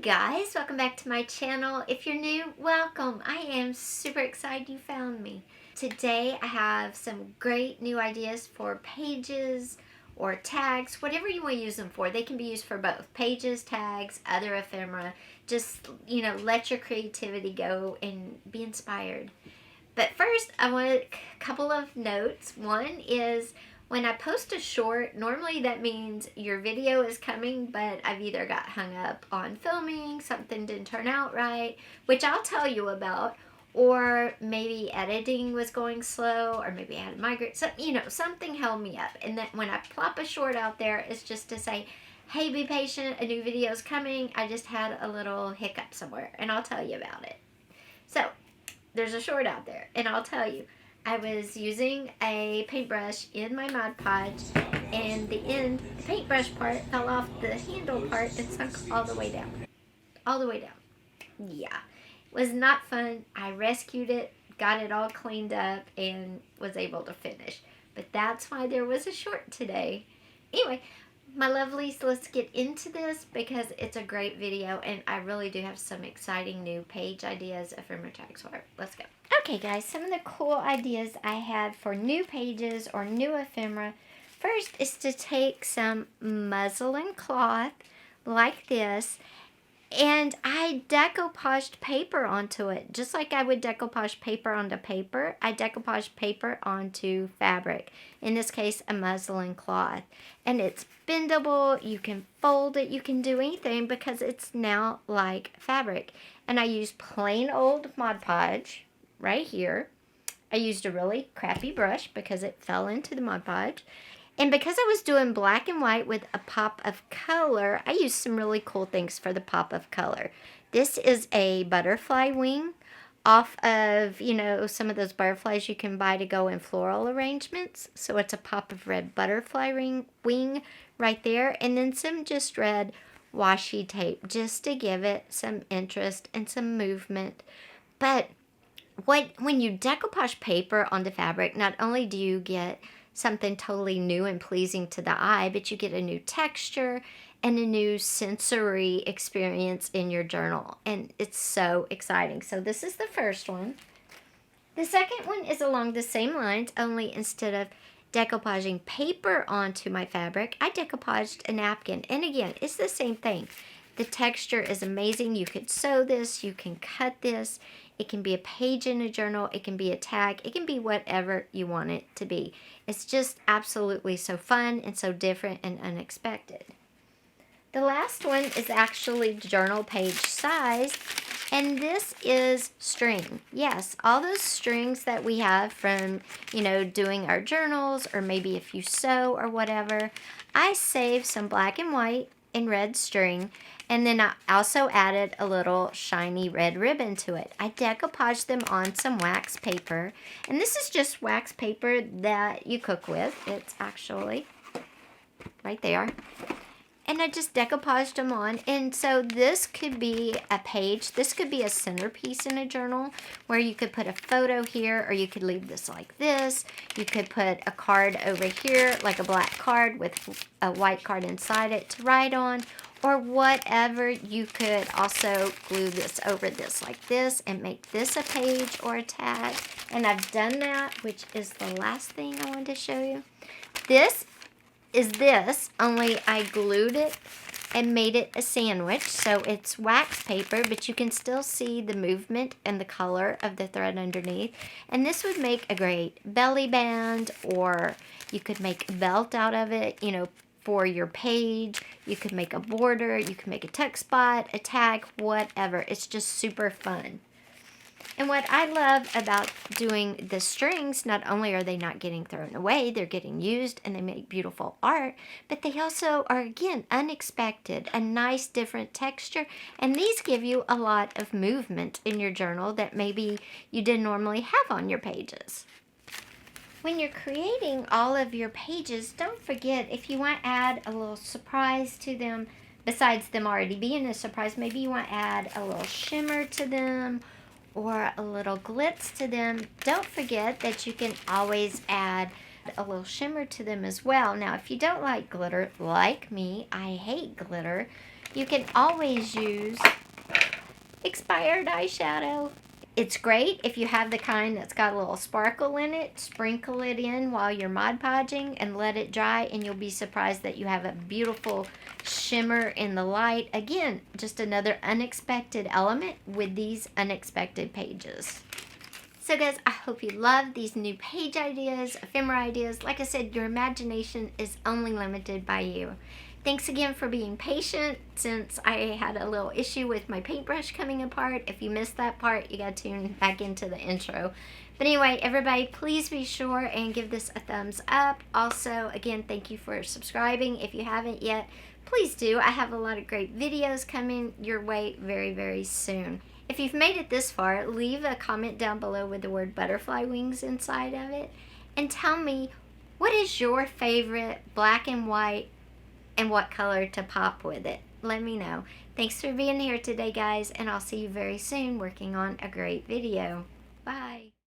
Guys, welcome back to my channel. If you're new, welcome. I am super excited you found me. Today I have some great new ideas for pages or tags, whatever you want to use them for. They can be used for both pages, tags, other ephemera. Just, let your creativity go and be inspired. But first, I want a couple of notes. One is, when I post a short, normally that means your video is coming, but I've either got hung up on filming, something didn't turn out right, which I'll tell you about, or maybe editing was going slow, or maybe I had a migraine, so, something held me up. And then when I plop a short out there, it's just to say, hey, be patient, a new video is coming, I just had a little hiccup somewhere, and I'll tell you about it. So, there's a short out there, and I'll tell you. I was using a paintbrush in my Mod Podge, and the paintbrush part fell off the handle part and sunk all the way down. All the way down. Yeah. It was not fun. I rescued it, got it all cleaned up, and was able to finish. But that's why there was a short today. Anyway, my lovelies, let's get into this because it's a great video, and I really do have some exciting new page ideas, ephemera tags for it. Let's go. Okay guys, some of the cool ideas I had for new pages or new ephemera. First is to take some muslin cloth like this, and I decoupaged paper onto it. Just like I would decoupage paper onto paper, I decoupaged paper onto fabric. In this case, a muslin cloth. And it's bendable, you can fold it, you can do anything because it's now like fabric. And I used plain old Mod Podge right here. I used a really crappy brush because it fell into the Mod Podge. And because I was doing black and white with a pop of color, I used some really cool things for the pop of color. This is a butterfly wing off of, some of those butterflies you can buy to go in floral arrangements. So it's a pop of red butterfly wing right there. And then some just red washi tape just to give it some interest and some movement. But when you decoupage paper onto fabric, not only do you get something totally new and pleasing to the eye, but you get a new texture and a new sensory experience in your journal. And it's so exciting. So this is the first one. The second one is along the same lines, only instead of decoupaging paper onto my fabric, I decoupaged a napkin. And again, it's the same thing. The texture is amazing. You could sew this, you can cut this. It can be a page in a journal, it can be a tag, it can be whatever you want it to be. It's just absolutely so fun and so different and unexpected. The last one is actually journal page size, and this is string. Yes, all those strings that we have from, doing our journals, or maybe if you sew or whatever. I saved some black and white and red string, and then I also added a little shiny red ribbon to it. I decoupaged them on some wax paper, and this is just wax paper that you cook with. It's actually right there. And I just decoupaged them on, and so this could be a page. This could be a centerpiece in a journal where you could put a photo here, or you could leave this like this. You could put a card over here, like a black card with a white card inside it to write on, or whatever. You could also glue this over this like this and make this a page or a tag. And I've done that, which is the last thing I wanted to show you. This is this, only I glued it and made it a sandwich. So it's wax paper, but you can still see the movement and the color of the thread underneath. And this would make a great belly band, or you could make a belt out of it, for your page. You could make a border, you could make a tuck spot, a tag, whatever. It's just super fun. And what I love about doing the strings, not only are they not getting thrown away, they're getting used and they make beautiful art, but they also are, again, unexpected, a nice different texture, and these give you a lot of movement in your journal that maybe you didn't normally have on your pages. When you're creating all of your pages, don't forget, if you want to add a little surprise to them, besides them already being a surprise, maybe you want to add a little shimmer to them, or a little glitz to them. Don't forget that you can always add a little shimmer to them as well. Now, if you don't like glitter, like me, I hate glitter, You can always use expired eyeshadow. It's great if you have the kind that's got a little sparkle in it. Sprinkle it in while you're Mod Podging and let it dry, and you'll be surprised that you have a beautiful shimmer in the light. Again, just another unexpected element with these unexpected pages. So guys, I hope you love these new page ideas, ephemera ideas. Like I said, your imagination is only limited by you. Thanks again for being patient since I had a little issue with my paintbrush coming apart. If you missed that part, you got to tune back into the intro. But anyway, everybody, please be sure and give this a thumbs up. Also, again, thank you for subscribing. If you haven't yet, please do. I have a lot of great videos coming your way very, very soon. If you've made it this far, leave a comment down below with the word butterfly wings inside of it. And tell me, what is your favorite black and white and what color to pop with it? Let me know. Thanks for being here today, guys, and I'll see you very soon working on a great video. Bye.